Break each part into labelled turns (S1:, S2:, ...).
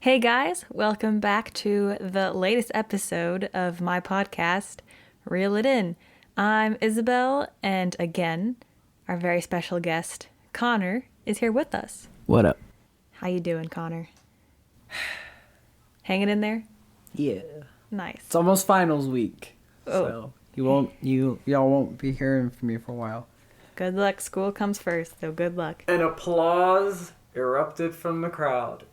S1: Hey guys, welcome back to the latest episode of my podcast, Reel It In. I'm Isabel, and again, our very special guest, Connor, is here with us.
S2: What up?
S1: How you doing, Connor? Hanging in there?
S2: Yeah.
S1: Nice.
S2: It's almost finals week.
S1: Oh.
S2: So y'all won't be hearing from me for a while.
S1: Good luck. School comes first, so good luck.
S2: An applause erupted from the crowd.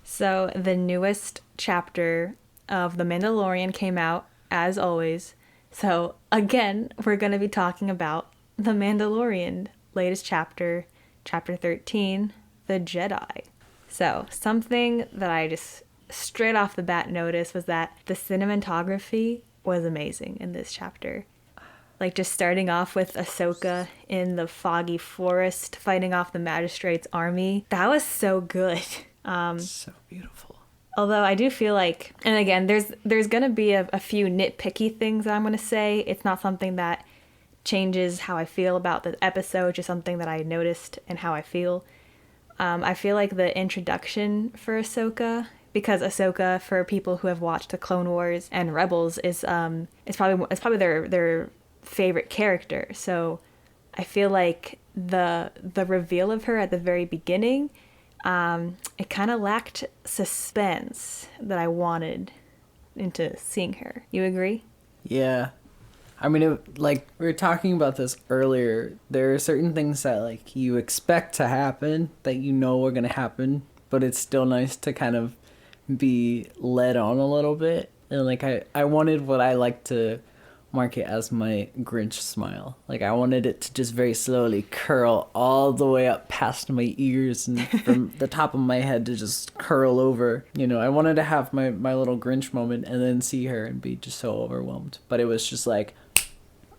S1: So the newest chapter of The Mandalorian came out, as always. So again, we're going to be talking about The Mandalorian, latest chapter, chapter 13, The Jedi. So something that I just straight off the bat noticed was that the cinematography was amazing in this chapter. Like just starting off with Ahsoka in the foggy forest fighting off the Magistrate's army. That was so good.
S2: So beautiful.
S1: Although I do feel like, and again, there's going to be a few nitpicky things that I'm going to say. It's not something that changes how I feel about the episode, just something that I noticed and how I feel. I feel like the introduction for Ahsoka, because Ahsoka, for people who have watched the Clone Wars and Rebels, is it's probably their favorite character. So I feel like the reveal of her at the very beginning, it kind of lacked suspense that I wanted into seeing her. You agree?
S2: Yeah. I mean, like, we were talking about this earlier. There are certain things that, like, you expect to happen, that you know are going to happen, but it's still nice to kind of be led on a little bit. And, like, I wanted what I like to mark it as my Grinch smile. Like, I wanted it to just very slowly curl all the way up past my ears and from the top of my head to just curl over. You know, I wanted to have my little Grinch moment and then see her and be just so overwhelmed. But it was just like,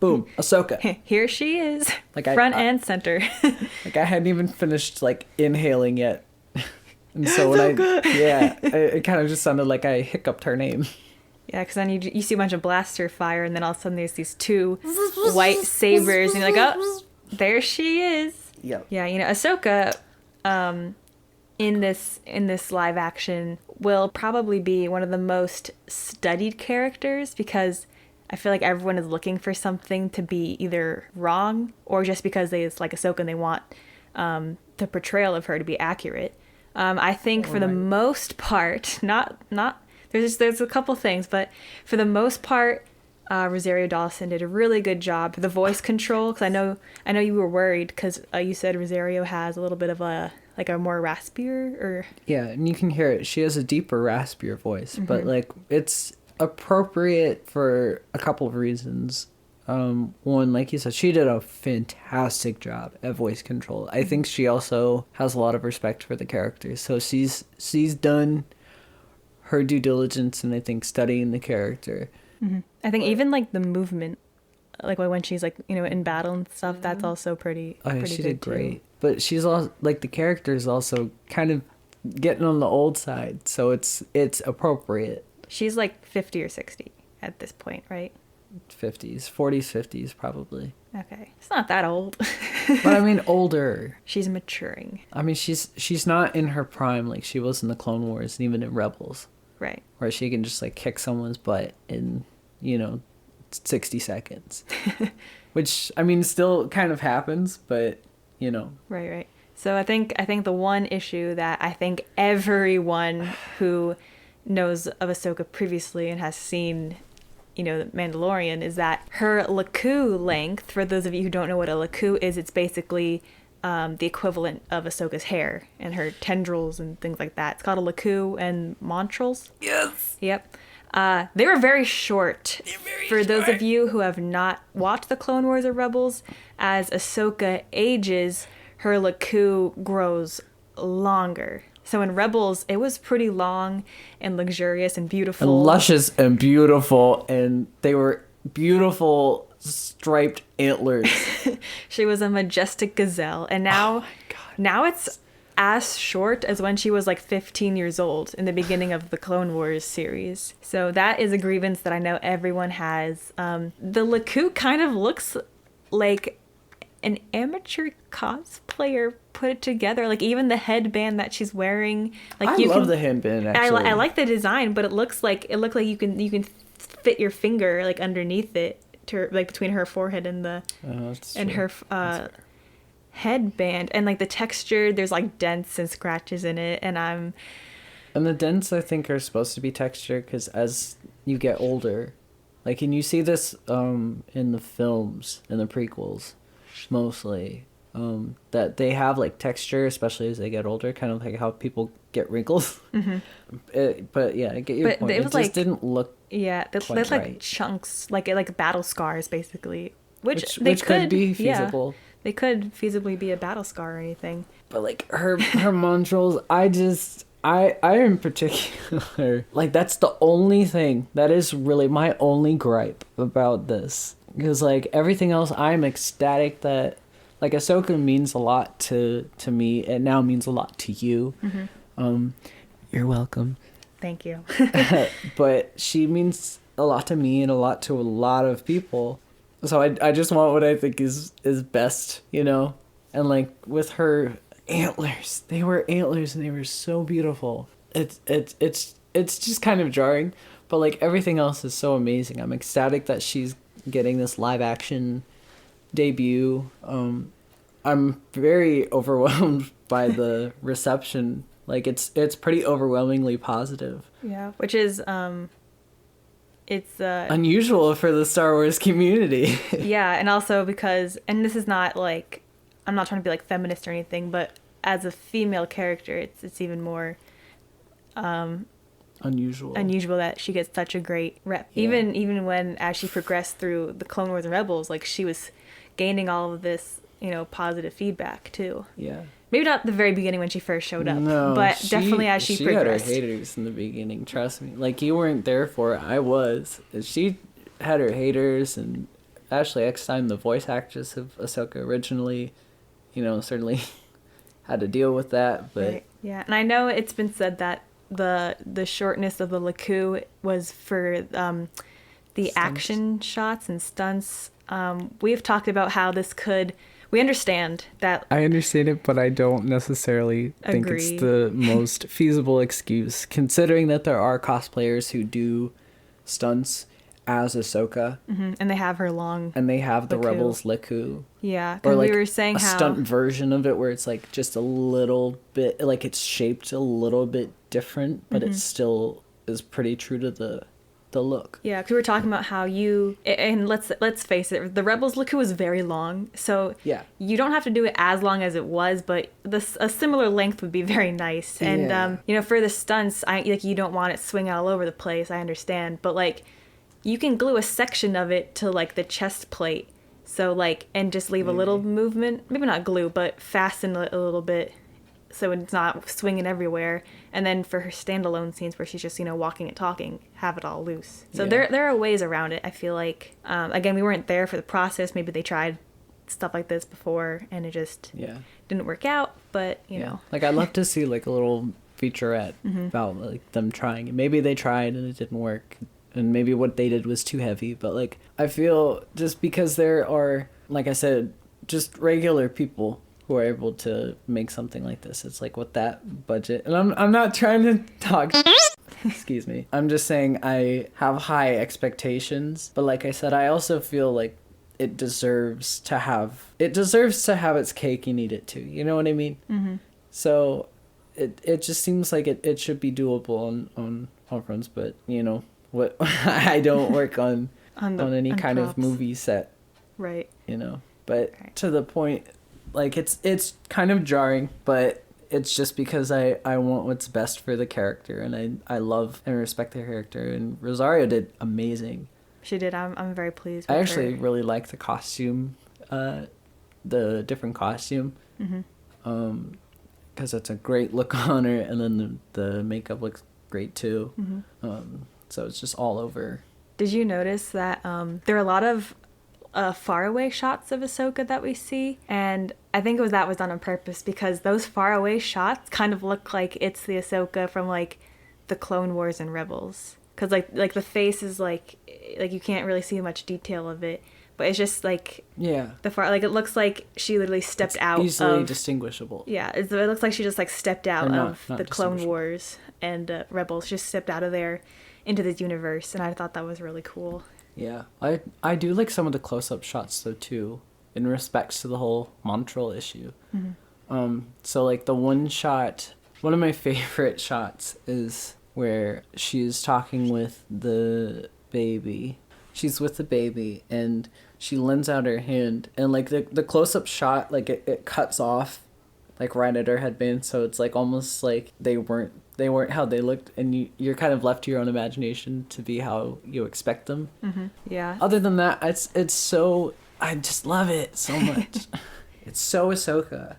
S2: boom, Ahsoka.
S1: Here she is,
S2: like
S1: front and center.
S2: Like, I hadn't even finished, like, inhaling yet. And so when it kind of just sounded like I hiccuped her name.
S1: Yeah, because then you see a bunch of blaster fire, and then all of a sudden there's these two white sabers, and you're like, oh, there she is.
S2: Yep.
S1: Yeah, you know, Ahsoka, in this live action, will probably be one of the most studied characters, because I feel like everyone is looking for something to be either wrong, or just because they like Ahsoka and they want the portrayal of her to be accurate. I think for the most part, not. There's a couple things, but for the most part, Rosario Dawson did a really good job. The voice control, because I know you were worried because you said Rosario has a little bit of a more raspier or.
S2: Yeah, and you can hear it. She has a deeper, raspier voice, but like it's appropriate for a couple of reasons. One, like you said, she did a fantastic job at voice control. I think she also has a lot of respect for the character, so she's done her due diligence and I think studying the character.
S1: Mm-hmm. I think even like the movement, like when she's like, you know, in battle and stuff, that's also pretty.
S2: Oh, yeah,
S1: pretty
S2: she
S1: good
S2: did great.
S1: too.
S2: But she's also like the character is also kind of getting on the old side, so it's appropriate.
S1: She's like 50 or 60 at this point, right?
S2: 40s, 50s probably.
S1: Okay, it's not that old.
S2: But I mean older.
S1: She's maturing.
S2: I mean she's not in her prime like she was in the Clone Wars and even in Rebels.
S1: Right.
S2: Where she can just like kick someone's butt in, 60 seconds. Which, I mean, still kind of happens, but,
S1: Right. So I think the one issue that I think everyone who knows of Ahsoka previously and has seen, The Mandalorian, is that her Laku length, for those of you who don't know what a Laku is, it's basically the equivalent of Ahsoka's hair and her tendrils and things like that. It's called a Laku and Montrals.
S2: Yes.
S1: Yep. They were very short. For those of you who have not watched the Clone Wars or Rebels, as Ahsoka ages, her Laku grows longer. So in Rebels, it was pretty long and luxurious and beautiful.
S2: And luscious and beautiful, and they were beautiful striped antlers.
S1: She was a majestic gazelle, and now it's as short as when she was like 15 years old in the beginning of the Clone Wars series. So that is a grievance that I know everyone has. The Laku kind of looks like an amateur cosplayer put it together. Like even the headband that she's wearing. Like
S2: I love the headband. Actually,
S1: I like the design, but it looked like you can fit your finger like underneath it to like between her forehead and the her headband, and like the texture. There's like dents and scratches in it, and
S2: the dents I think are supposed to be texture because as you get older. Like, and you see this in the films, in the prequels, mostly, that they have, like, texture, especially as they get older, kind of like how people get wrinkles. Mm-hmm. But, yeah, I get your point. It just like, didn't look
S1: there's like right. Chunks, like battle scars, basically. Which
S2: could be feasible.
S1: Yeah, they could feasibly be a battle scar or anything.
S2: But, like, her montrals, I in particular, like, that's the only thing that is really my only gripe about this. Because, like, everything else, I'm ecstatic that, like, Ahsoka means a lot to me. It now means a lot to you. Mm-hmm. You're welcome.
S1: Thank you.
S2: But she means a lot to me and a lot to a lot of people. So I just want what I think is best, you know? And, like, with her antlers, they were antlers and they were so beautiful. It's just kind of jarring, but like everything else is so amazing. I'm ecstatic that she's getting this live action debut. I'm very overwhelmed by the reception. Like it's pretty overwhelmingly positive.
S1: Yeah, which is it's
S2: unusual for the Star Wars community.
S1: Yeah, and also because, and this is not like, I'm not trying to be like feminist or anything, but as a female character, it's even more unusual that she gets such a great rep. Yeah. Even when as she progressed through the Clone Wars and Rebels, like she was gaining all of this, you know, positive feedback too.
S2: Yeah.
S1: Maybe not the very beginning when she first showed up, but definitely as she progressed.
S2: She had her haters in the beginning, trust me. Like you weren't there for it, I was. She had her haters, and Ashley Eckstein, the voice actress of Ahsoka originally, you know, certainly had to deal with that. But
S1: right. Yeah, and I know it's been said that the shortness of the Laku was for the stunts. Action shots and stunts. We've talked about how this could. We understand that.
S2: I understand it, but I don't necessarily think it's the most feasible excuse, considering that there are cosplayers who do stunts as Ahsoka.
S1: Mm-hmm. And they have her long.
S2: And they have the Rebels Laku.
S1: Yeah, because
S2: like
S1: we were saying how.
S2: A stunt version of it where it's like just a little bit, like it's shaped a little bit different, but it still is pretty true to the look.
S1: Yeah, because we were talking about how and let's face it, the Rebels Laku is very long, so yeah, you don't have to do it as long as it was, but a similar length would be very nice. And you know, for the stunts, you don't want it swinging all over the place. I understand, but like you can glue a section of it to like the chest plate, so like and just leave a little movement, maybe not glue, but fasten a little bit. So it's not swinging everywhere. And then for her standalone scenes where she's just, you know, walking and talking, have it all loose. So there are ways around it. I feel like, again, we weren't there for the process. Maybe they tried stuff like this before and it just didn't work out. But, you know.
S2: Like, I'd love to see, like, a little featurette about, like, them trying it. Maybe they tried and it didn't work. And maybe what they did was too heavy. But, like, I feel just because there are, like I said, just regular people who are able to make something like this. It's like with that budget. And I'm not trying to talk excuse me. I'm just saying I have high expectations. But like I said, I also feel like it deserves to have its cake and eat it too. You know what I mean? Mm-hmm. So it just seems like it should be doable on fronts. But you know what? I don't work on any kind of movie set.
S1: Right.
S2: You know, but to the point, like it's kind of jarring, but it's just because I want what's best for the character, and I love and respect the character, and Rosario did amazing.
S1: She did. I'm very pleased with
S2: I actually really like the costume, the different costume, because it's a great look on her, and then the makeup looks great too. So it's just all over.
S1: Did you notice that there are a lot of faraway shots of Ahsoka that we see, and I think that was done on purpose because those faraway shots kind of look like it's the Ahsoka from like the Clone Wars and Rebels, because like the face is like you can't really see much detail of it, but it's just like
S2: Yeah.
S1: the far, like it looks like she literally stepped out
S2: Easily
S1: of
S2: distinguishable.
S1: Yeah, it looks like she just like stepped out
S2: Or not-
S1: of
S2: not
S1: the Clone
S2: distinguishable.
S1: Wars and Rebels. Just stepped out of there into this universe, and I thought that was really cool.
S2: Yeah. I do like some of the close-up shots though too, in respects to the whole Montreal issue. So like the one of my favorite shots is where she's talking with the baby. She's with the baby and she lends out her hand, and like the close-up shot, like it cuts off like right at her headband, so it's like almost like they weren't how they looked, and you're kind of left to your own imagination to be how you expect them.
S1: Yeah.
S2: Other than that, it's so, I just love it so much. It's so Ahsoka.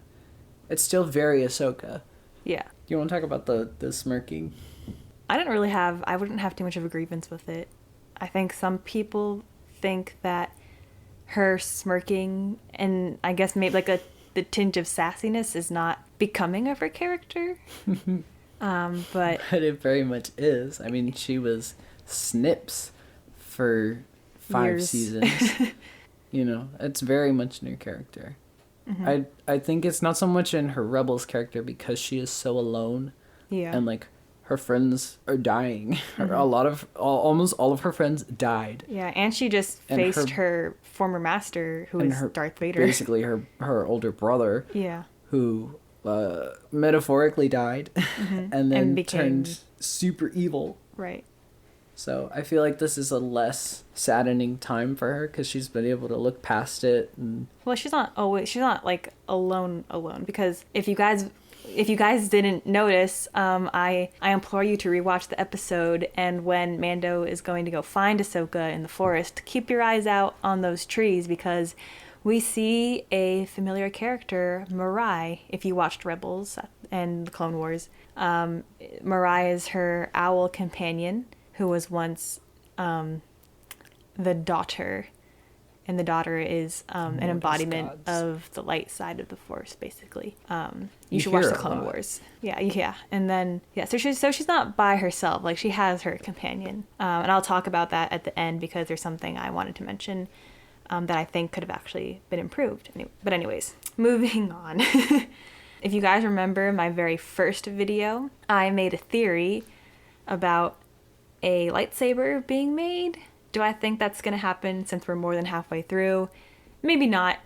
S2: It's still very Ahsoka.
S1: Yeah.
S2: You want to talk about the smirking?
S1: I wouldn't have too much of a grievance with it. I think some people think that her smirking and I guess maybe like the tinge of sassiness is not becoming of her character. But
S2: But it very much is. I mean, she was Snips for 5
S1: Years.
S2: seasons. You know, it's very much in her character. I think it's not so much in her Rebels character because she is so alone.
S1: yeah.
S2: And like her friends are dying. Almost all of her friends died.
S1: Yeah, and she just
S2: And
S1: faced her former master, who
S2: And
S1: is
S2: her
S1: Darth Vader.
S2: Basically her older brother,
S1: Yeah.
S2: who metaphorically died and then
S1: And became-
S2: turned super evil.
S1: Right.
S2: So I feel like this is a less saddening time for her because she's been able to look past it. And
S1: Well, she's not like alone because if you guys didn't notice, I implore you to rewatch the episode, and when Mando is going to go find Ahsoka in the forest, keep your eyes out on those trees because we see a familiar character, Mirai, if you watched Rebels and the Clone Wars. Mirai is her owl companion, who was once the daughter, and the daughter is an embodiment
S2: gods.
S1: of the light side of the Force, basically. You
S2: You
S1: should watch
S2: hear
S1: the
S2: a
S1: Clone
S2: lot.
S1: Wars. Yeah, and then so she's not by herself. Like she has her companion, and I'll talk about that at the end because there's something I wanted to mention that I think could have actually been improved. But anyways, moving on. If you guys remember my very first video, I made a theory about a lightsaber being made. Do I think that's going to happen since we're more than halfway through? Maybe not,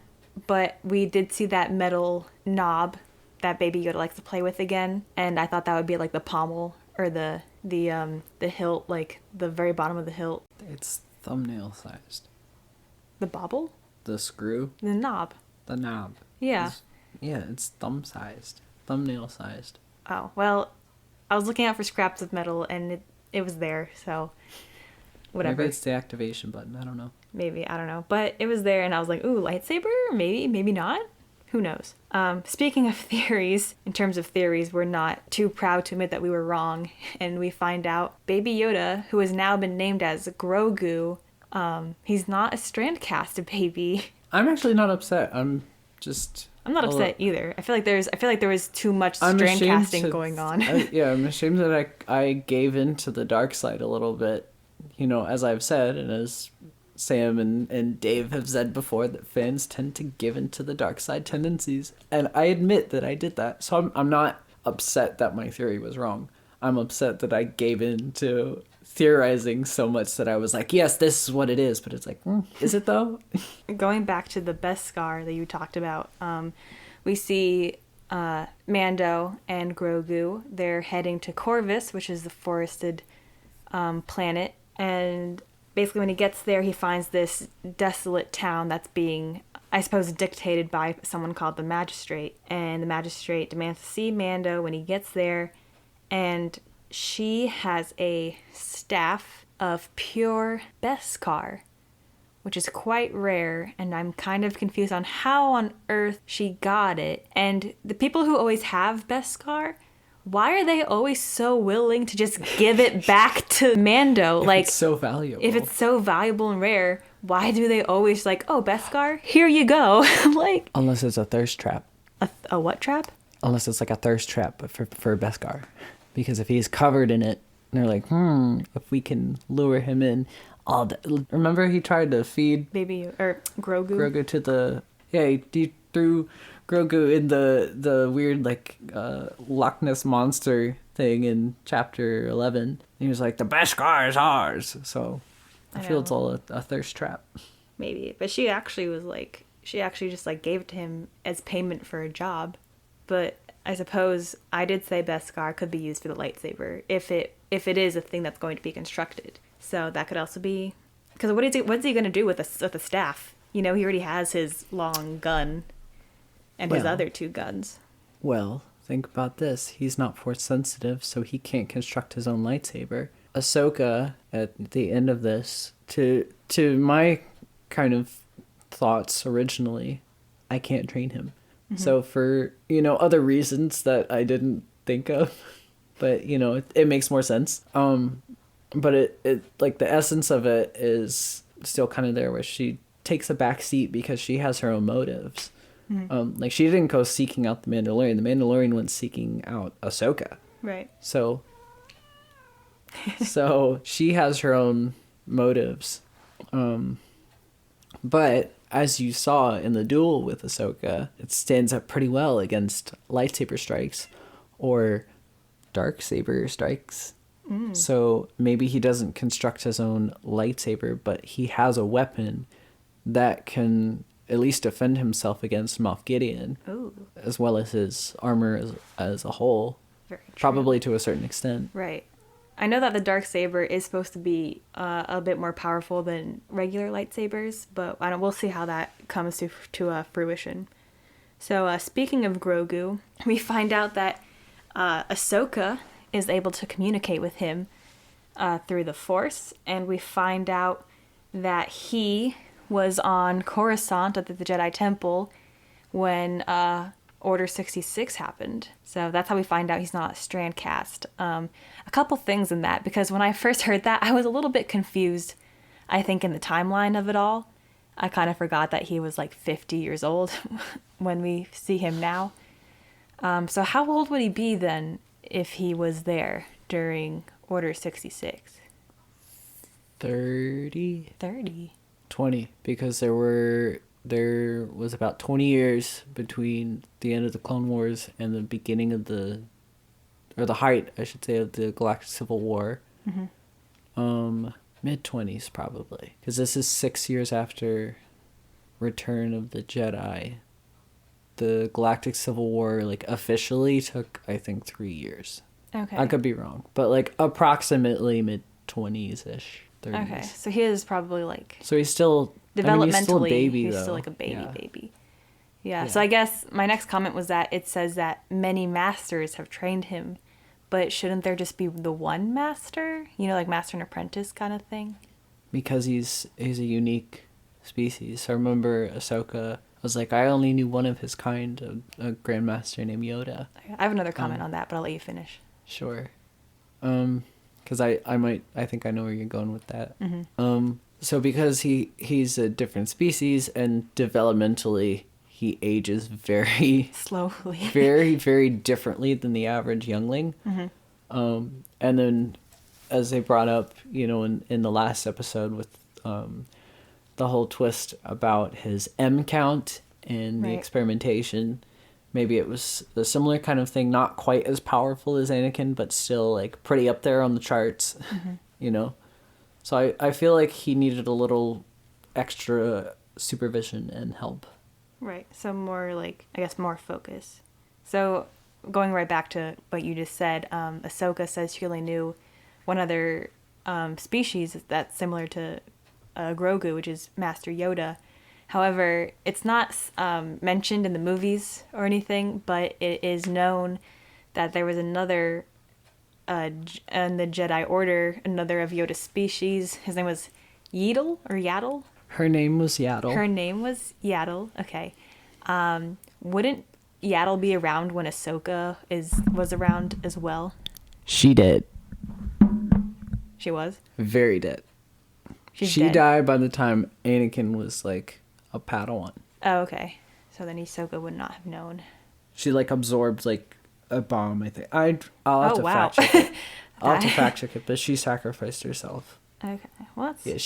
S1: but we did see that metal knob that Baby Yoda likes to play with again, and I thought that would be like the pommel or the hilt, like the very bottom of the hilt.
S2: it's thumbnail sized.
S1: The bobble?
S2: The screw,
S1: The knob.
S2: the knob.
S1: Yeah.
S2: It's thumb sized. Thumbnail sized.
S1: Oh, well, I was looking out for scraps of metal and it was there, so whatever.
S2: Maybe it's the activation button. I don't know.
S1: Maybe, I don't know. But it was there and I was like, ooh, lightsaber? Maybe not. Who knows? Speaking of theories, in terms of theories, we're not too proud to admit that we were wrong. And we find out Baby Yoda, who has now been named as Grogu, he's not a Strandcast baby.
S2: I'm actually not upset. I'm
S1: not upset either. I feel like there was too much Strandcasting going on.
S2: I'm ashamed that I gave in to the dark side a little bit. You know, as I've said, and as Sam and Dave have said before, that fans tend to give in to the dark side tendencies. And I admit that I did that. So I'm not upset that my theory was wrong. I'm upset that I gave in to theorizing so much that I was like, yes, this is what it is. But it's like, is it though?
S1: Going back to the Beskar that you talked about, we see Mando and Grogu. They're heading to Corvus, which is the forested planet. And basically when he gets there, he finds this desolate town that's being, I suppose, dictated by someone called the Magistrate. And the Magistrate demands to see Mando when he gets there. And she has a staff of pure Beskar, which is quite rare, and I'm kind of confused on how on earth she got it. And the people who always have Beskar, why are they always so willing to just give it back to Mando? Like,
S2: It's so valuable.
S1: if it's so valuable and rare, why do they always like, oh, Beskar, here you go? Like,
S2: Unless it's a thirst trap.
S1: a what trap?
S2: Unless it's like a thirst trap but for Beskar. Because if he's covered in it, they're like, if we can lure him in, Remember he tried to feed
S1: Baby or Grogu.
S2: Grogu to the he threw Grogu in the weird like Loch Ness monster thing in chapter 11. He was like, the best car is ours. So I feel it's all a thirst trap.
S1: Maybe, but she actually just like gave it to him as payment for a job. But I suppose I did say Beskar could be used for the lightsaber if it is a thing that's going to be constructed. So that could also be, because what's he going to do with a staff? You know, he already has his long gun and his other two guns. Well,
S2: think about this. He's not force sensitive, so he can't construct his own lightsaber. Ahsoka, at the end of this, to my kind of thoughts originally, I can't train him. Mm-hmm. So for, other reasons that I didn't think of, but, it makes more sense. But it like the essence of it is still kind of there, where she takes a back seat because she has her own motives. Mm-hmm. Like she didn't go seeking out the Mandalorian. The Mandalorian went seeking out Ahsoka.
S1: Right.
S2: So she has her own motives. But as you saw in the duel with Ahsoka, it stands up pretty well against lightsaber strikes or dark saber strikes. Mm. So maybe he doesn't construct his own lightsaber, but he has a weapon that can at least defend himself against Moff Gideon. Ooh. As well as his armor as a whole. Very true. Probably to a certain extent.
S1: Right. I know that the dark saber is supposed to be a bit more powerful than regular lightsabers, but we'll see how that comes to fruition. So speaking of Grogu, we find out that Ahsoka is able to communicate with him through the Force, and we find out that he was on Coruscant at the Jedi Temple when Order 66 happened. So that's how we find out he's not strand cast. A couple things in that, because when I first heard that, I was a little bit confused, I think, in the timeline of it all. I kind of forgot that he was like 50 years old when we see him now. So how old would he be then if he was there during Order 66?
S2: 30?
S1: 30.
S2: 20, because there was about 20 years between the end of the Clone Wars and the beginning of the height, I should say, of the Galactic Civil War. Mm-hmm. Mid-20s probably, because this is 6 years after Return of the Jedi. The Galactic Civil War officially took, I think, 3 years. Okay. I could be wrong, but approximately mid-20s-ish, 30s.
S1: Okay, so he is probably
S2: So he's still developmentally, he's still a baby,
S1: he's
S2: though.
S1: Still a baby. Yeah. So I guess my next comment was that it says that many masters have trained him, but shouldn't there just be the one master? Master and apprentice kind of thing? Because
S2: he's a unique species. I remember Ahsoka was like, I only knew one of his kind, a Grand Master named Yoda.
S1: I have another comment on that, but I'll let you finish.
S2: Sure. Because I think I know where you're going with that. Mm-hmm. So because he's a different species, and developmentally he ages very
S1: slowly,
S2: very, very differently than the average youngling. Mm-hmm. And then, as they brought up, in the last episode with the whole twist about his M count and the experimentation, maybe it was a similar kind of thing, not quite as powerful as Anakin, but still pretty up there on the charts. Mm-hmm. So I feel like he needed a little extra supervision and help.
S1: Right. So more more focus. So going right back to what you just said, Ahsoka says she only knew one other species that's similar to Grogu, which is Master Yoda. However, it's not mentioned in the movies or anything, but it is known that there was another in the Jedi Order, another of Yoda's species. His name was Yaddle or Yaddle?
S2: Her name was Yaddle.
S1: Her name was Yaddle. Okay. Wouldn't Yaddle be around when Ahsoka was around as well?
S2: She did.
S1: She was?
S2: Very dead. She
S1: dead.
S2: Died by the time Anakin was a Padawan.
S1: Oh, okay. So then Ahsoka would not have known.
S2: She absorbed a bomb, I think. I'll have to fact check it. I'll have to fact check it, but she sacrificed herself.
S1: Okay. Well, that's...
S2: Yeah,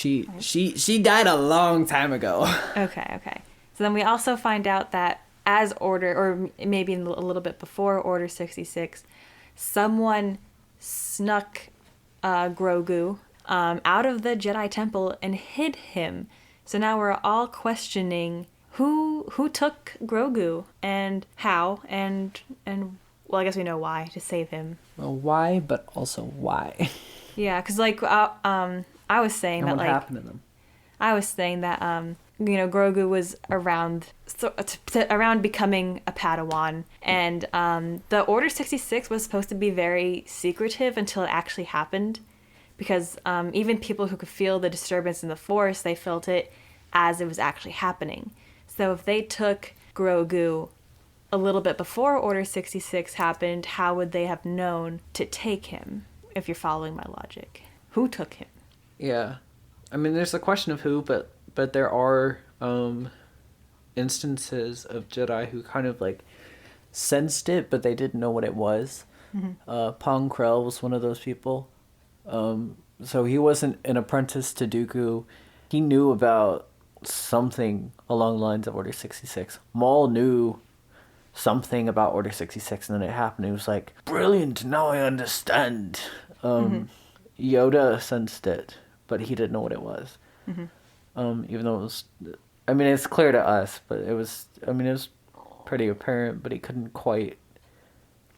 S2: she died a long time ago.
S1: Okay. So then we also find out that as Order, or maybe a little bit before Order 66, someone snuck Grogu out of the Jedi Temple and hid him. So now we're all questioning who took Grogu and how, and well, I guess we know why, to save him.
S2: Well, why, but also why?
S1: Yeah, because like I was saying
S2: And
S1: that
S2: what
S1: like
S2: happened to them?
S1: I was saying that Grogu was around around becoming a Padawan, and the Order 66 was supposed to be very secretive until it actually happened, because even people who could feel the disturbance in the Force, they felt it as it was actually happening. So if they took Grogu a little bit before Order 66 happened, how would they have known to take him, if you're following my logic? Who took him?
S2: Yeah. I mean, there's the question of who, but there are instances of Jedi who kind of like sensed it, but they didn't know what it was. Pong Krell was one of those people. So he wasn't an apprentice to Dooku. He knew about something along the lines of Order 66. Maul knew something about Order 66, and then it happened. He was like, brilliant, now I understand. Yoda sensed it, but he didn't know what it was. Even though it was, I mean, it's clear to us, but it was pretty apparent, but he couldn't quite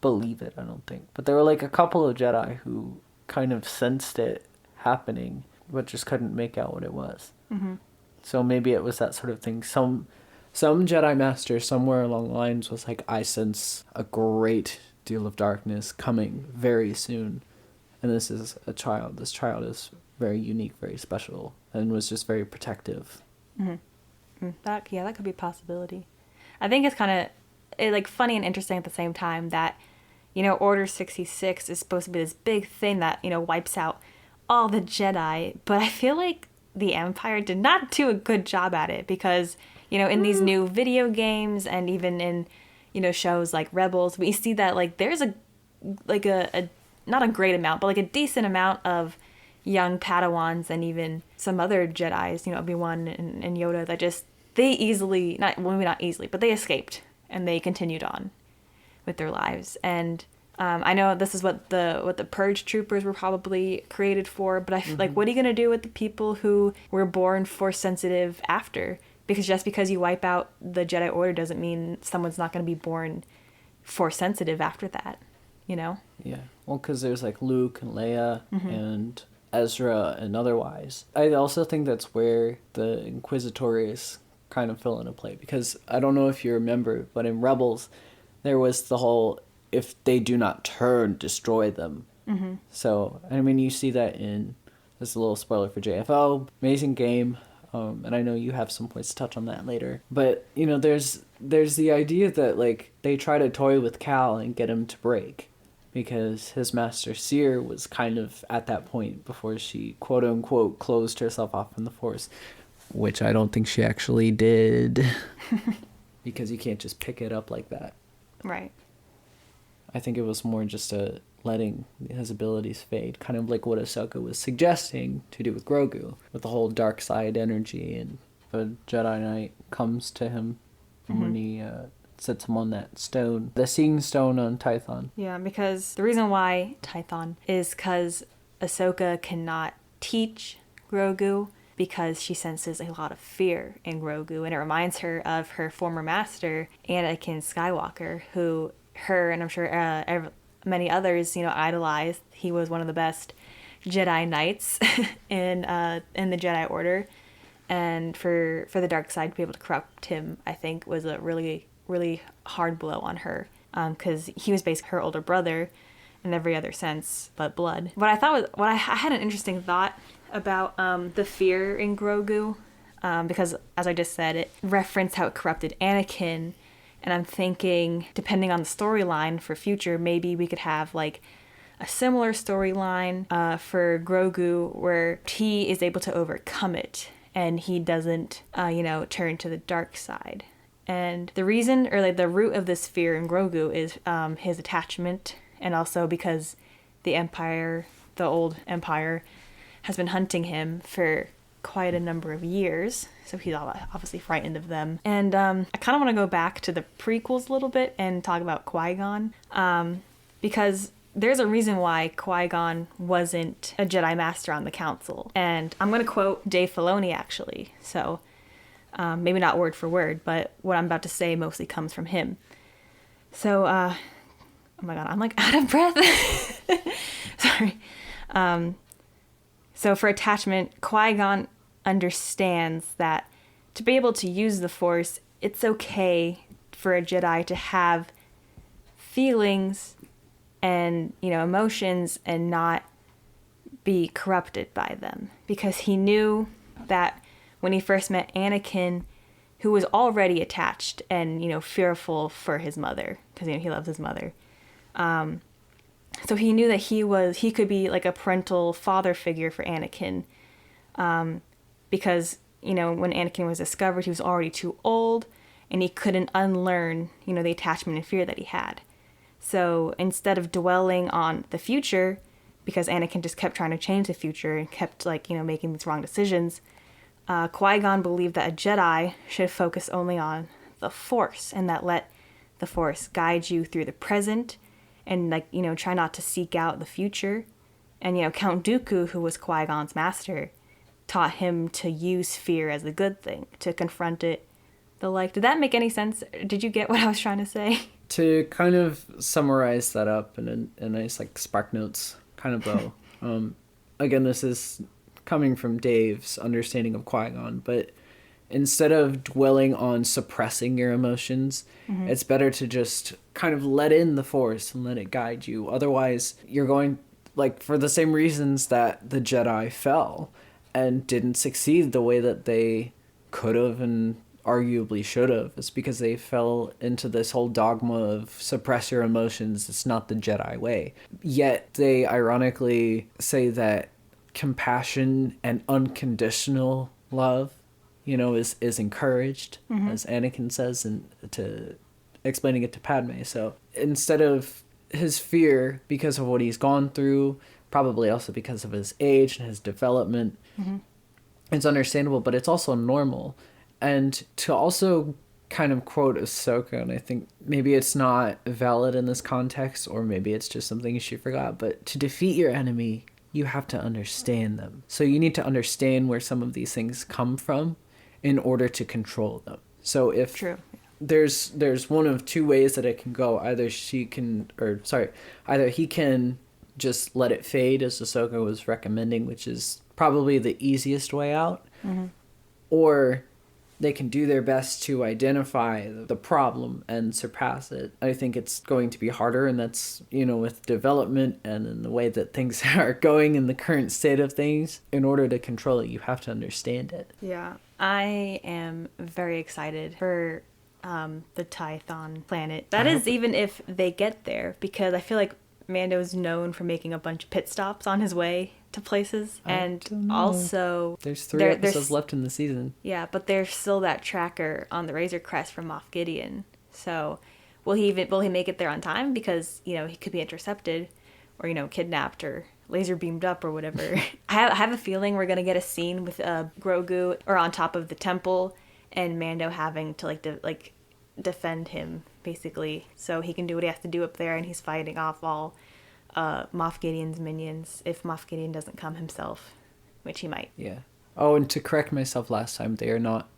S2: believe it, I don't think. But there were like a couple of Jedi who kind of sensed it happening, but just couldn't make out what it was. So maybe it was that sort of thing. Some Jedi Master somewhere along the lines was like, I sense a great deal of darkness coming very soon. And this is a child. This child is very unique, very special, and was just very protective.
S1: That could be a possibility. I think it's kind of like funny and interesting at the same time that, Order 66 is supposed to be this big thing that, wipes out all the Jedi, but I feel like the Empire did not do a good job at it, because, in these new video games and even in, shows like Rebels, we see that like there's a not a great amount, but like a decent amount of young Padawans and even some other Jedis, Obi-Wan and Yoda, that they easily, maybe not easily, but they escaped and they continued on with their lives. And I know this is what the Purge troopers were probably created for, but I feel like, what are you going to do with the people who were born Force sensitive after? Because just because you wipe out the Jedi Order doesn't mean someone's not going to be born Force sensitive after that, Yeah.
S2: Well, because there's like Luke and Leia and Ezra and otherwise. I also think that's where the Inquisitores kind of fill into play, because I don't know if you remember, but in Rebels, there was the whole, if they do not turn, destroy them. So, I mean, you see that in, this is a little spoiler for JFO, amazing game, and I know you have some points to touch on that later. But, there's the idea that, like, they try to toy with Cal and get him to break, because his master Seer was kind of at that point before she, quote-unquote, closed herself off from the Force, which I don't think she actually did, because you can't just pick it up like that.
S1: Right.
S2: I think it was more just letting his abilities fade, kind of like what Ahsoka was suggesting to do with Grogu, with the whole dark side energy, and the Jedi Knight comes to him when he sets him on that stone, the Seeing Stone on Tython.
S1: Yeah, because the reason why Tython is because Ahsoka cannot teach Grogu, because she senses a lot of fear in Grogu, and it reminds her of her former master, Anakin Skywalker, who her, and I'm sure many others, idolized. He was one of the best Jedi Knights in the Jedi Order, and for the dark side to be able to corrupt him, I think, was a really, really hard blow on her, because he was basically her older brother in every other sense but blood. I had an interesting thought about the fear in Grogu, because, as I just said, it referenced how it corrupted Anakin. And I'm thinking, depending on the storyline for future, maybe we could have like a similar storyline for Grogu, where he is able to overcome it and he doesn't, turn to the dark side. And the reason, or like the root of this fear in Grogu, is his attachment, and also because the Empire, the old Empire, has been hunting him for quite a number of years. So he's obviously frightened of them. And I kind of want to go back to the prequels a little bit and talk about Qui-Gon. Because there's a reason why Qui-Gon wasn't a Jedi Master on the Council. And I'm going to quote Dave Filoni, actually. So maybe not word for word, but what I'm about to say mostly comes from him. So, oh my God, I'm like out of breath. Sorry. So for attachment, Qui-Gon understands that to be able to use the Force, it's okay for a Jedi to have feelings and, emotions and not be corrupted by them. Because he knew that when he first met Anakin, who was already attached and, fearful for his mother, because, he loves his mother. So he knew that he could be like a parental father figure for Anakin. Because, when Anakin was discovered, he was already too old and he couldn't unlearn, the attachment and fear that he had. So instead of dwelling on the future, because Anakin just kept trying to change the future and kept making these wrong decisions, Qui-Gon believed that a Jedi should focus only on the Force and that let the Force guide you through the present and try not to seek out the future. And Count Dooku, who was Qui-Gon's master, taught him to use fear as a good thing, to confront it. Did that make any sense? Did you get what I was trying to say?
S2: To kind of summarize that up in a nice Spark Notes kind of bow. Again, this is coming from Dave's understanding of Qui-Gon, but instead of dwelling on suppressing your emotions, it's better to just kind of let in the Force and let it guide you. Otherwise, you're going, for the same reasons that the Jedi fell and didn't succeed the way that they could have and arguably should have. It's because they fell into this whole dogma of suppress your emotions. It's not the Jedi way. Yet they ironically say that compassion and unconditional love, is encouraged, as Anakin says, and to explaining it to Padme. So instead of his fear because of what he's gone through, probably also because of his age and his development, it's understandable, but it's also normal. And to also kind of quote Ahsoka, and I think maybe it's not valid in this context, or maybe it's just something she forgot, but to defeat your enemy, you have to understand them. So you need to understand where some of these things come from in order to control them. So if
S1: True.
S2: there's one of two ways that it can go. Either he can just let it fade, as Ahsoka was recommending, which is probably the easiest way out, or they can do their best to identify the problem and surpass it. I think it's going to be harder, and that's, with development and in the way that things are going in the current state of things. In order to control it, you have to understand it.
S1: Yeah, I am very excited for the Tython planet. That is even if they get there, because I feel like Mando's known for making a bunch of pit stops on his way to places, and also
S2: there's 3 episodes left in the season.
S1: Yeah, but there's still that tracker on the Razor Crest from Moff Gideon. So will he make it there on time? Because he could be intercepted, or kidnapped, or laser beamed up, or whatever. I have a feeling we're gonna get a scene with Grogu or on top of the temple, and Mando having to defend him basically, so he can do what he has to do up there, and he's fighting off all Moff Gideon's minions if Moff Gideon doesn't come himself, which he might.
S2: Yeah. Oh, and to correct myself last time, they are not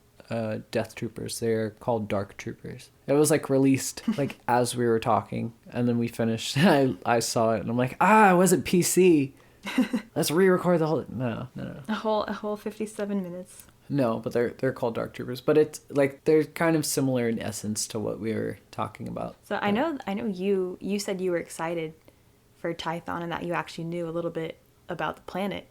S2: Death Troopers. They are called Dark Troopers. It was released as we were talking, and then we finished. I saw it, and I'm like, was it PC? Let's re-record the whole. No.
S1: A whole 57 minutes.
S2: No, but they're called Dark Troopers. But it's they're kind of similar in essence to what we were talking about.
S1: So I know you said you were excited for Tython and that you actually knew a little bit about the planet.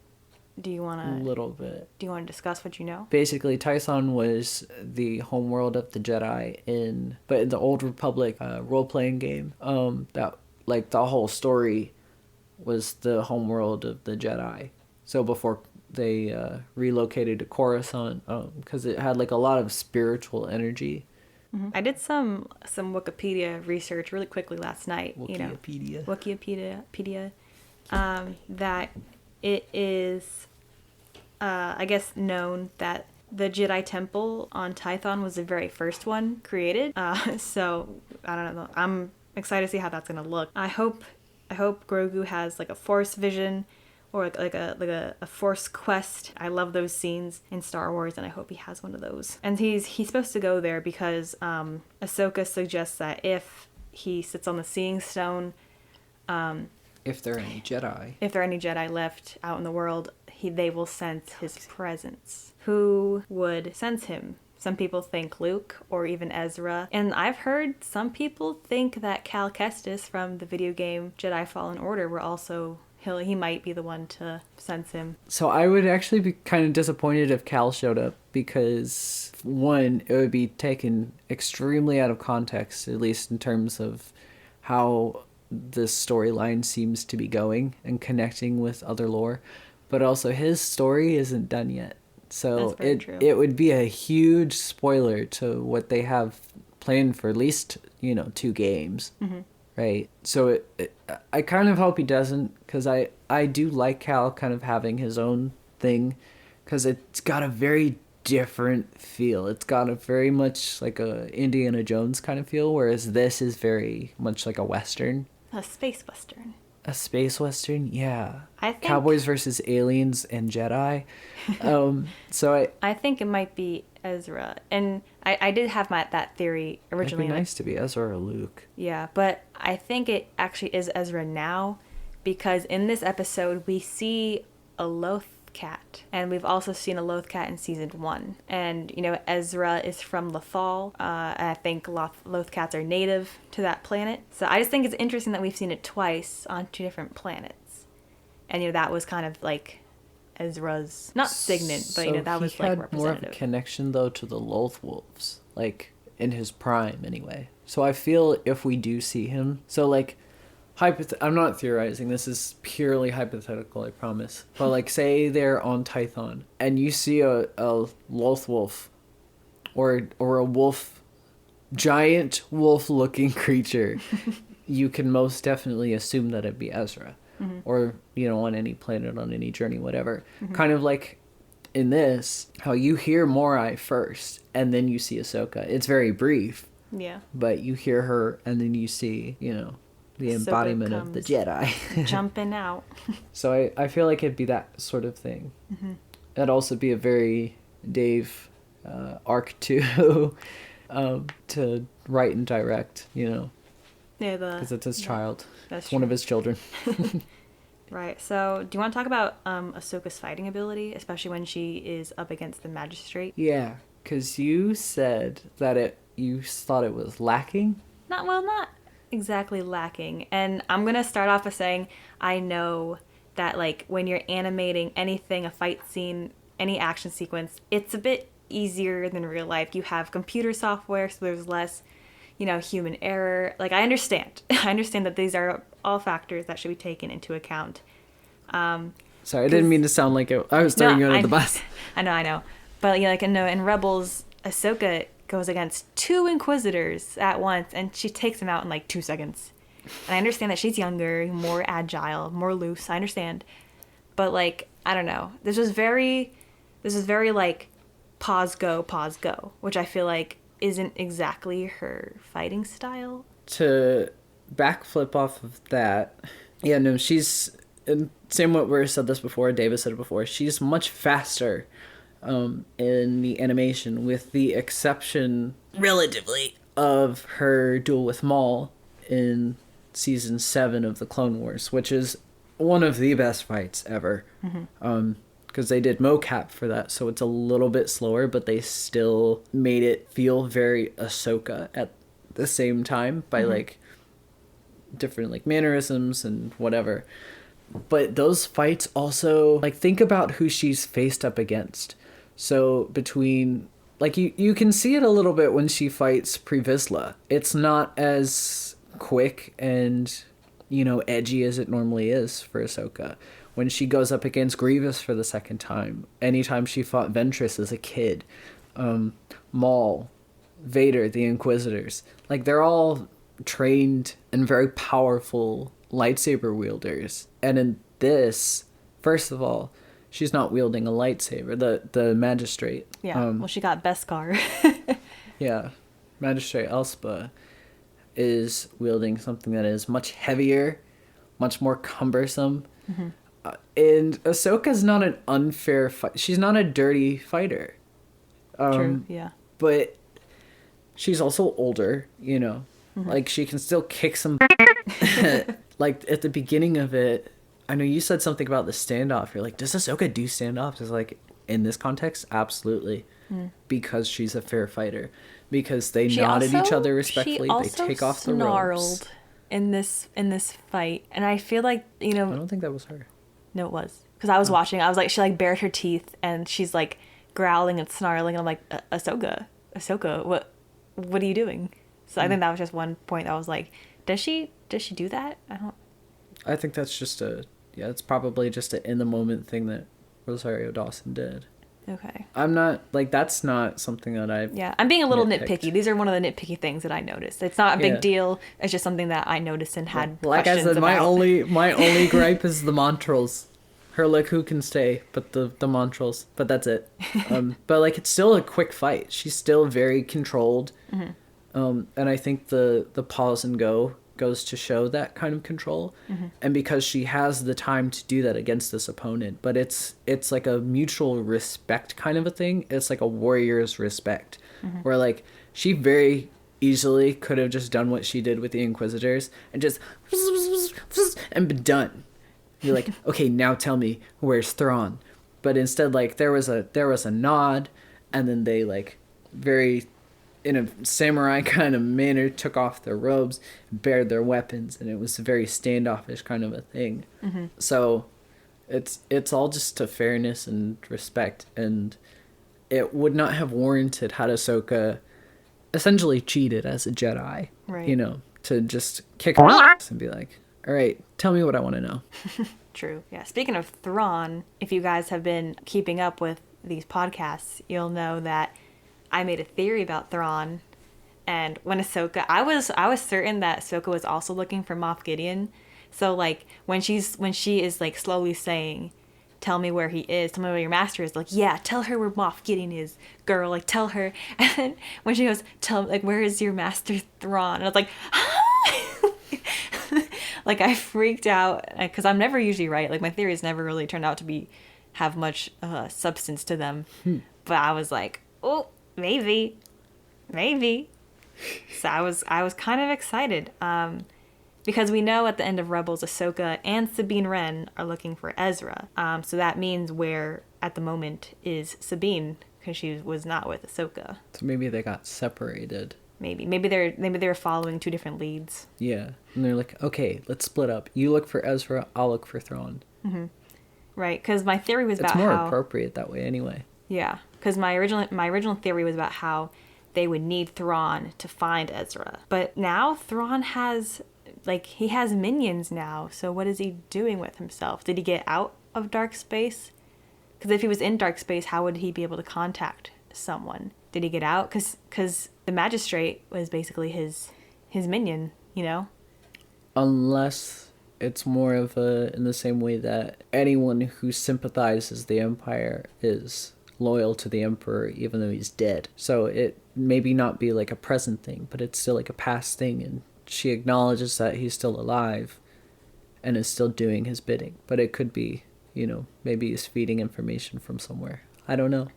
S1: Do you want to...
S2: A little bit.
S1: Do you want to discuss what you know?
S2: Basically, Tython was the homeworld of the Jedi in the Old Republic role-playing game. That the whole story was the homeworld of the Jedi. So before they relocated to Coruscant, because it had a lot of spiritual energy.
S1: Mm-hmm. I did some Wikipedia research really quickly last night. Wikipedia. That it is I guess, known that the Jedi Temple on Tython was the very first one created. So I don't know. I'm excited to see how that's gonna look. I hope Grogu has like a Force vision or like a Force quest. I love those scenes in Star Wars, and I hope he has one of those. And he's supposed to go there because Ahsoka suggests that if he sits on the Seeing Stone,
S2: If there are any Jedi
S1: left out in the world, they will sense his presence. Who would sense him? Some people think Luke or even Ezra. And I've heard some people think that Cal Kestis from the video game Jedi Fallen Order were also... He might be the one to sense him.
S2: So I would actually be kind of disappointed if Cal showed up because, one, it would be taken extremely out of context, at least in terms of how this storyline seems to be going and connecting with other lore. But also his story isn't done yet. So it would be a huge spoiler to what they have planned for at least, 2 games. Mm-hmm. Right? So I kind of hope he doesn't, because I do like Cal kind of having his own thing, because it's got a very different feel. It's got a very much like a Indiana Jones kind of feel, whereas this is very much like a Western.
S1: A space Western.
S2: A space Western? Yeah.
S1: I think...
S2: Cowboys versus aliens and Jedi.
S1: I think it might be Ezra. And I did have that theory originally.
S2: It'd be nice to be Ezra or Luke.
S1: Yeah, but I think it actually is Ezra now, because in this episode we see a Loth cat, and we've also seen a Loth cat in season 1. And Ezra is from Lothal, and I think Loth cats are native to that planet. So I just think it's interesting that we've seen it twice on 2 different planets, and that was kind of like Ezra's not signet, but that was like representative.
S2: More of a connection though to the Loth wolves, like in his prime anyway. So I feel if we do see him, so like I'm not theorizing, this is purely hypothetical, I promise. But like say they're on Tython and you see a Loth wolf or a wolf, giant wolf looking creature, you can most definitely assume that it'd be Ezra. Mm-hmm. Or, on any planet, on any journey, whatever. Mm-hmm. Kind of like in this, how you hear Morai first and then you see Ahsoka. It's very brief.
S1: Yeah.
S2: But you hear her and then you see, the embodiment of the Jedi.
S1: Jumping out.
S2: So I feel like it'd be that sort of thing. Mm-hmm. It'd also be a very Dave arc to write and direct, Yeah, because it's his child. That's one of his children.
S1: Right. So, do you want to talk about Ahsoka's fighting ability, especially when she is up against the magistrate?
S2: Yeah, because you said that you thought it was lacking.
S1: Not exactly lacking. And I'm gonna start off with saying I know that like when you're animating anything, a fight scene, any action sequence, it's a bit easier than real life. You have computer software, so there's less human error. Like, I understand that these are all factors that should be taken into account.
S2: Sorry, I didn't mean to sound like I was throwing you under the bus.
S1: I know. But in Rebels, Ahsoka goes against 2 Inquisitors at once, and she takes them out in like 2 seconds. And I understand that she's younger, more agile, more loose. I understand. But like, I don't know. This was very like pause, go, which I feel like isn't exactly her fighting style. To
S2: backflip off of that, she's, same what we said this before, David said it before, she's much faster in the animation, with the exception, relatively, of her duel with Maul in season 7 of the Clone Wars, which is one of the best fights ever. Mm-hmm. Because they did mocap for that, so it's a little bit slower, but they still made it feel very Ahsoka at the same time by like different like mannerisms and whatever. But those fights also, like, think about who she's faced up against. So between, like, you can see it a little bit when she fights Pre Vizsla. It's not as quick and, edgy as it normally is for Ahsoka. When she goes up against Grievous for the second time, anytime she fought Ventress as a kid, Maul, Vader, the Inquisitors, like, they're all trained and very powerful lightsaber wielders. And in this, first of all, she's not wielding a lightsaber. The magistrate.
S1: Yeah. Well, she got Beskar.
S2: Yeah, Magistrate Elspa is wielding something that is much heavier, much more cumbersome.
S1: Mm-hmm.
S2: And Ahsoka's not an unfair fight. She's not a dirty fighter.
S1: True. Yeah.
S2: But she's also older, you know.
S1: Mm-hmm.
S2: Like, she can still kick some. Like, at the beginning of it, I know you said something about the standoff. You're like, does Ahsoka do standoffs? It's like, in this context, absolutely. Because she's a fair fighter. Because they nod at each other respectfully. They take off the robes.
S1: in this fight, and I feel like, you know,
S2: I don't think that was her.
S1: No, it was, because I was watching. I was like, she like bared her teeth, and she's like growling and snarling, and I'm like, Ahsoka, what are you doing? So I think that was just one point. I was like, does she do that?
S2: I think that's just it's probably just an in the moment thing that Rosario Dawson did.
S1: Okay.
S2: I'm not, like, that's not something that
S1: I'm being a little
S2: nitpicked.
S1: nitpicky. These are one of the nitpicky things that I noticed. It's not a big deal. It's just something that I noticed and had
S2: like I
S1: questions
S2: said, my
S1: about.
S2: only gripe is the Montrals. Her who can stay, but the Montrals. But that's it. But like, it's still a quick fight. She's still very controlled. Mm-hmm. And I think the pause and go goes to show that kind of control. Mm-hmm. And because she has the time to do that against this opponent, but it's like a mutual respect kind of a thing. It's like a warrior's respect, where like she very easily could have just done what she did with the Inquisitors and just and been done. You're like, okay, now tell me, where's Thrawn? But instead, like, there was a nod, and then they, like, very, in a samurai kind of manner, took off their robes, bared their weapons, and it was a very standoffish kind of a thing. Mm-hmm. So it's all just to fairness and respect, and it would not have warranted had Ahsoka essentially cheated as a Jedi,
S1: right?
S2: You know, to just kick her ass and be like, all right, tell me what I want to know.
S1: True. Yeah. Speaking of Thrawn, if you guys have been keeping up with these podcasts, you'll know that I made a theory about Thrawn. And when Ahsoka, I was certain that Ahsoka was also looking for Moff Gideon. So like when she is like slowly saying, "Tell me where he is. Tell me where your master is." Like, yeah, tell her where Moff Gideon is, girl. Like, tell her. And then when she goes, where is your master Thrawn? And I was like, like, I freaked out because I'm never usually right. Like, my theories never really turned out to have much substance to them. But I was like, oh, maybe. So I was kind of excited because we know at the end of Rebels, Ahsoka and Sabine Wren are looking for Ezra. So that means where at the moment is Sabine, because she was not with Ahsoka.
S2: So maybe they got separated.
S1: Maybe they're following two different leads.
S2: Yeah, and they're like, okay, let's split up. You look for Ezra, I'll look for Thrawn.
S1: Mm-hmm. Right, because my theory was about
S2: how... It's more appropriate that way anyway.
S1: Yeah, because my original theory was about how they would need Thrawn to find Ezra. But now Thrawn has minions now, so what is he doing with himself? Did he get out of dark space? Because if he was in dark space, how would he be able to contact someone? Did he get out? Because the magistrate was basically his minion, you know?
S2: Unless it's more of in the same way that anyone who sympathizes the Empire is loyal to the Emperor even though he's dead. So it maybe not be like a present thing, but it's still like a past thing, and she acknowledges that he's still alive and is still doing his bidding. But it could be, you know, maybe he's feeding information from somewhere. I don't know.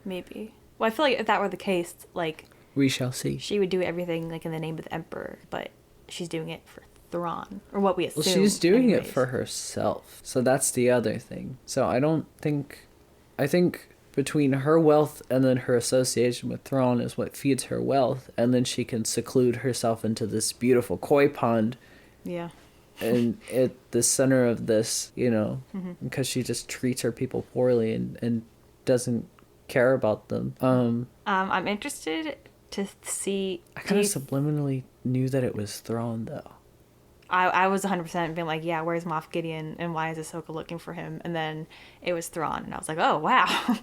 S1: Maybe. Well, I feel like if that were the case, like...
S2: We shall see.
S1: She would do everything, like, in the name of the Emperor, but she's doing it for Thrawn. Or what we assume.
S2: Well, she's doing it for herself. So that's the other thing. So I think between her wealth and then her association with Thrawn is what feeds her wealth, and then she can seclude herself into this beautiful koi pond. Yeah. And at the center of this, you know, because she just treats her people poorly and doesn't care about them.
S1: I'm interested to see...
S2: I kind of subliminally knew that it was Thrawn, though.
S1: I was 100% being like, yeah, where's Moff Gideon, and why is Ahsoka looking for him? And then it was Thrawn, and I was like, oh, wow.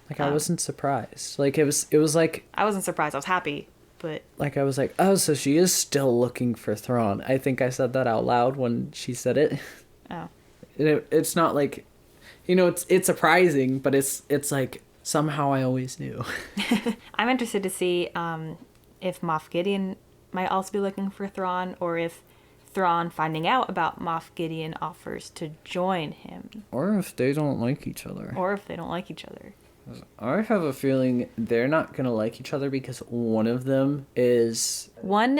S2: Like, I wasn't surprised. Like, it was like...
S1: I wasn't surprised. I was happy, but...
S2: Like, I was like, oh, so she is still looking for Thrawn. I think I said that out loud when she said it. Oh. It's not like... you know, it's surprising, but it's like somehow I always knew.
S1: I'm interested to see if Moff Gideon might also be looking for Thrawn, or if Thrawn, finding out about Moff Gideon, offers to join him.
S2: Or if they don't like each other. I have a feeling they're not going to like each other because one of them is...
S1: One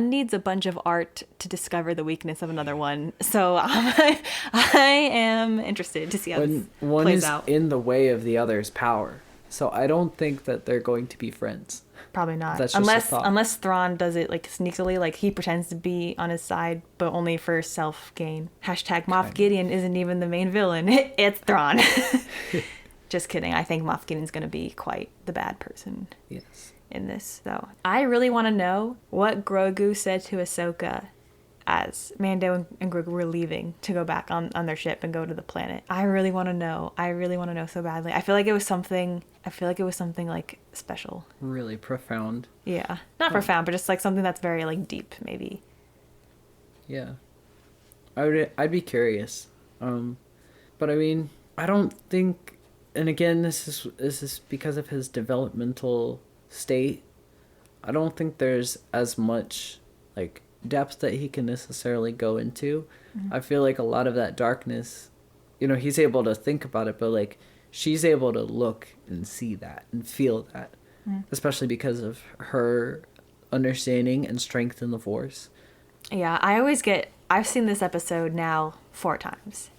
S1: needs a bunch of art to discover the weakness of another one. So I am interested to see how this plays out.
S2: One is in the way of the other's power. So I don't think that they're going to be friends.
S1: Probably not.
S2: That's just
S1: Unless Thrawn does it like sneakily, like he pretends to be on his side, but only for self-gain. Hashtag Moff Gideon isn't even the main villain. It's Thrawn. Just kidding. I think Moff Gideon's going to be quite the bad person.
S2: Yes.
S1: In this, though. I really want to know what Grogu said to Ahsoka as Mando and Grogu were leaving to go back on their ship and go to the planet. I really want to know. I really want to know so badly. I feel like it was something like special.
S2: Really profound.
S1: Yeah. Not profound, but just like something that's very like deep, maybe.
S2: Yeah. I'd be curious. But I mean, I don't think, and again, this is because of his developmental state. I don't think there's as much like depth that he can necessarily go into. Mm-hmm. I feel like a lot of that darkness, you know, he's able to think about it, but like she's able to look and see that and feel that, especially because of her understanding and strength in the Force.
S1: Yeah, I've seen this episode now 4 times.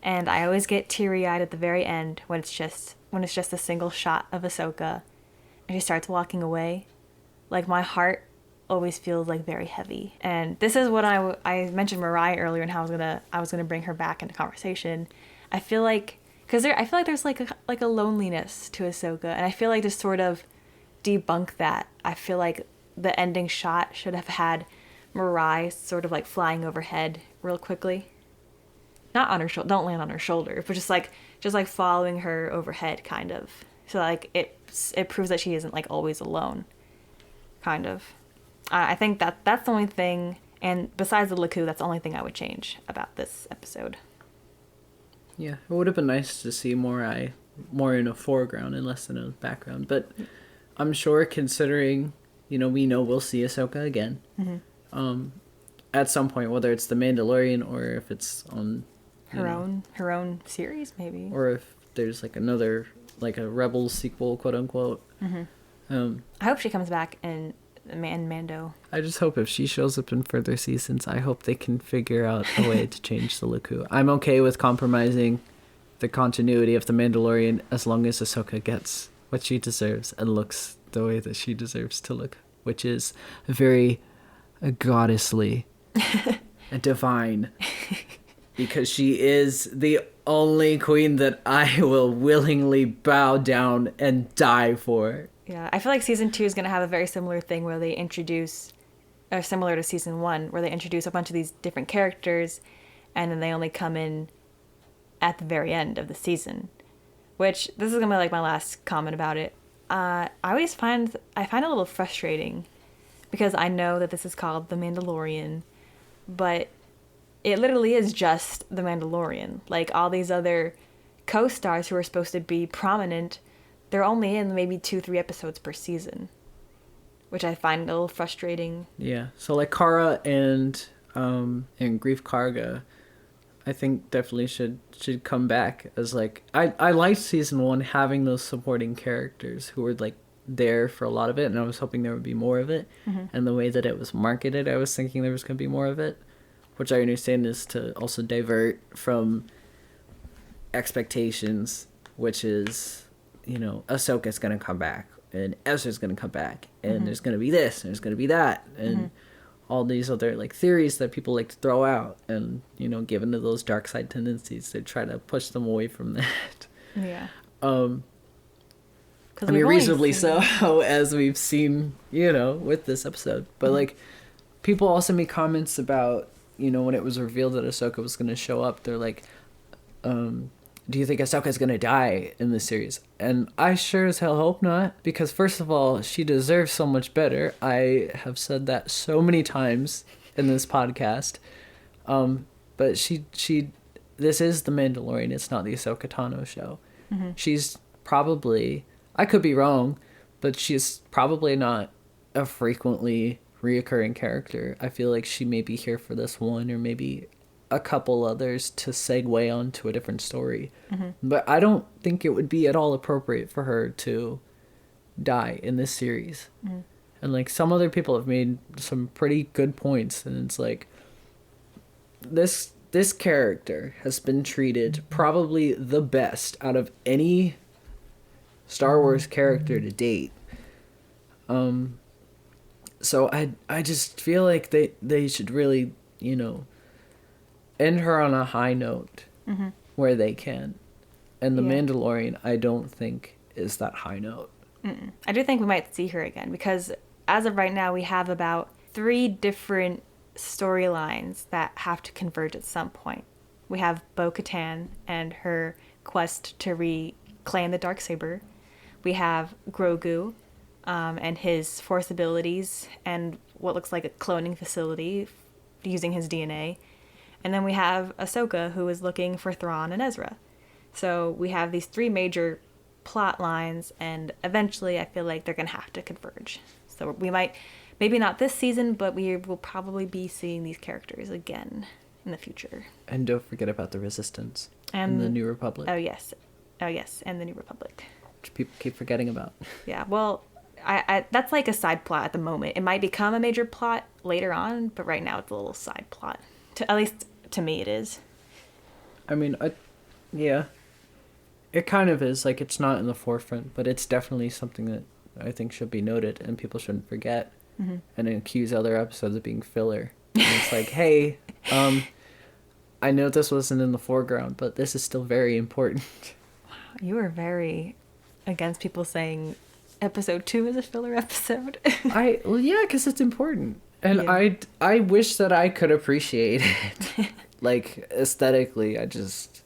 S1: And I always get teary-eyed at the very end when it's just a single shot of Ahsoka and she starts walking away. Like, my heart always feels like very heavy. And this is what I mentioned Mariah earlier and how I was gonna bring her back into conversation. I feel like there's like a loneliness to Ahsoka, and I feel like to sort of debunk that, I feel like the ending shot should have had Mariah sort of like flying overhead real quickly. Not on her shoulder, don't land on her shoulder, but just like following her overhead, kind of. So like it proves that she isn't like always alone, kind of. I think that's the only thing, and besides the Laku, that's the only thing I would change about this episode.
S2: Yeah, it would have been nice to see more in a foreground and less in a background. But I'm sure, considering, you know, we'll see Ahsoka again. Mm-hmm. At some point, whether it's The Mandalorian or if it's on
S1: her own series, maybe,
S2: or if there's like another, like a Rebels sequel, quote unquote. Mm-hmm.
S1: I hope she comes back in Mando.
S2: I just hope if she shows up in further seasons, I hope they can figure out a way to change the Laku. I'm okay with compromising the continuity of The Mandalorian as long as Ahsoka gets what she deserves and looks the way that she deserves to look, which is very goddessly divine. Because she is the only queen that I will willingly bow down and die for.
S1: Yeah, I feel like season 2 is going to have a very similar thing where they introduce, or similar to season 1, where they introduce a bunch of these different characters and then they only come in at the very end of the season. Which, this is going to be like my last comment about it. I find it a little frustrating because I know that this is called The Mandalorian, but it literally is just The Mandalorian. Like, all these other co-stars who are supposed to be prominent, they're only in maybe 2-3 episodes per season, which I find a little frustrating.
S2: Yeah, so like Kara and Grief Karga, I think definitely should come back as like I liked season 1 having those supporting characters who were like there for a lot of it, and I was hoping there would be more of it. Mm-hmm. And the way that it was marketed, I was thinking there was going to be more of it, which I understand is to also divert from expectations, which is, you know, Ahsoka's going to come back and Ezra's going to come back and there's going to be this and there's going to be that and all these other like theories that people like to throw out, and, you know, given to those dark side tendencies, they try to push them away from that.
S1: Yeah.
S2: I mean, reasonably so, as we've seen, you know, with this episode. But like, people also made comments about, you know, when it was revealed that Ahsoka was going to show up, they're like, do you think Ahsoka's going to die in this series? And I sure as hell hope not, because first of all, she deserves so much better. I have said that so many times in this podcast. But she this is The Mandalorian. It's not the Ahsoka Tano show. She's probably, I could be wrong, but she's probably not a frequently reoccurring character. I feel like she may be here for this one or maybe a couple others to segue onto a different story. But I don't think it would be at all appropriate for her to die in this series. And like some other people have made some pretty good points, and it's like this character has been treated probably the best out of any Star Wars character to date. So I just feel like they should really, you know, end her on a high note where they can. And The Mandalorian, I don't think, is that high note.
S1: I do think we might see her again, because as of right now, we have about 3 different storylines that have to converge at some point. We have Bo-Katan and her quest to reclaim the Darksaber. We have Grogu and his Force abilities and what looks like a cloning facility using his DNA. And then we have Ahsoka, who is looking for Thrawn and Ezra. So we have these 3 major plot lines, and eventually I feel like they're going to have to converge. So we might, maybe not this season, but we will probably be seeing these characters again in the future.
S2: And don't forget about the Resistance and the New Republic.
S1: Oh yes, and the New Republic.
S2: Which people keep forgetting about.
S1: Yeah, well, I that's like a side plot at the moment. It might become a major plot later on, but right now it's a little side plot. At least to me it is.
S2: I mean, yeah. It kind of is. Like, it's not in the forefront, but it's definitely something that I think should be noted and people shouldn't forget and accuse other episodes of being filler. And it's like, hey, I know this wasn't in the foreground, but this is still very important.
S1: You are very against people saying episode 2 is a filler episode.
S2: Well, yeah, because it's important. And
S1: Yeah.
S2: I wish that I could appreciate it. Like, aesthetically, I just...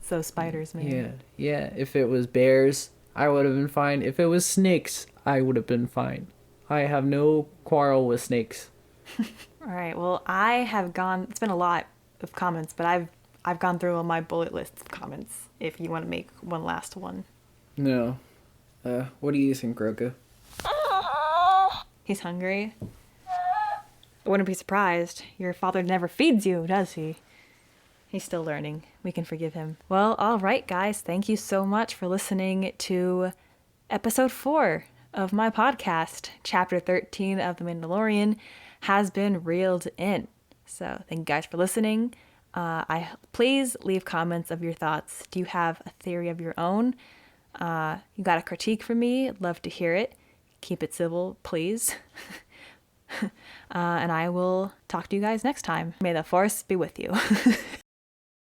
S1: So spiders, man.
S2: Yeah. If it was bears, I would have been fine. If it was snakes, I would have been fine. I have no quarrel with snakes.
S1: All right. Well, I have gone. It's been a lot of comments, but I've gone through all my bullet lists of comments. If you want to make one last one.
S2: No. What do you think, Grogu?
S1: He's hungry. I wouldn't be surprised. Your father never feeds you, does he? He's still learning. We can forgive him. Well, all right, guys. Thank you so much for listening to episode 4 of my podcast. Chapter 13 of The Mandalorian has been reeled in. So thank you guys for listening. Please leave comments of your thoughts. Do you have a theory of your own? You got a critique for me? I'd love to hear it. Keep it civil, please. And I will talk to you guys next time. May the Force be with you.